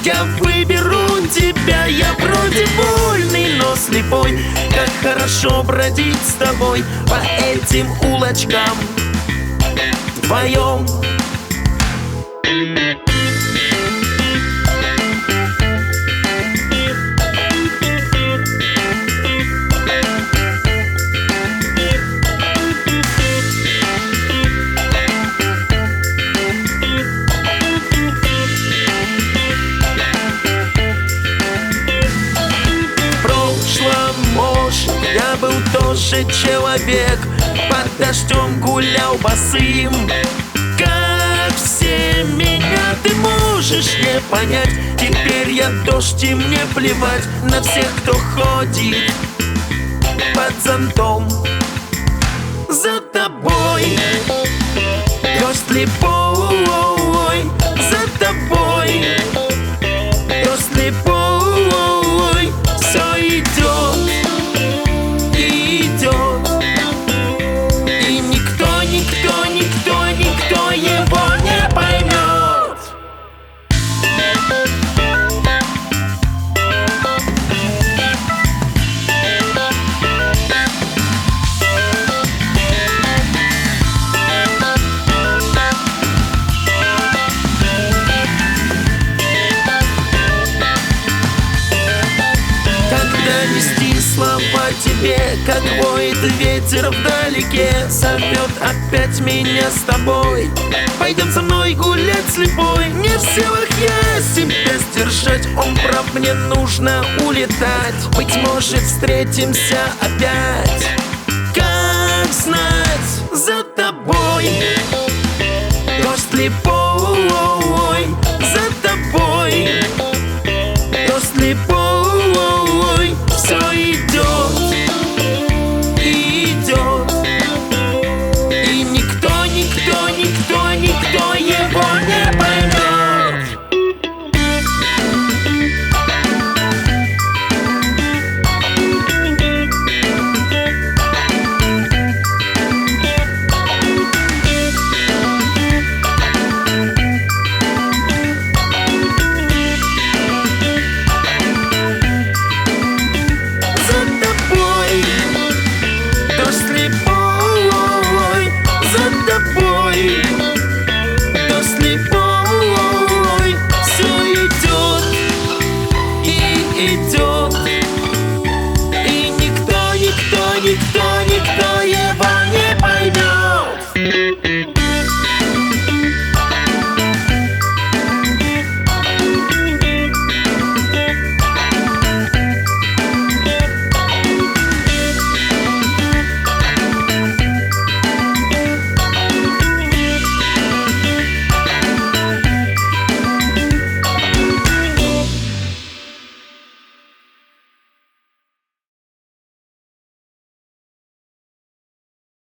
Я выберу тебя, я вроде вольный, но слепой. Как хорошо бродить с тобой по этим улочкам вдвоем. Я был тоже человек, под дождем гулял босым. Как все меня ты можешь не понять. Теперь я дождь и мне плевать на всех, кто ходит под зонтом за тобой. Дождь слепой за тобой. Дождь слепой, все идет. Никто его не поймет. Когда нести слова тебе, как воет ветер вдалеке, зовет опять меня с тобой. Пойдем со мной гулять слепой. Не в силах я себя сдержать. Он прав, мне нужно улетать. Быть может, встретимся опять. Как знать, за тобой. Дождь слепой за тобой. Дождь слепой.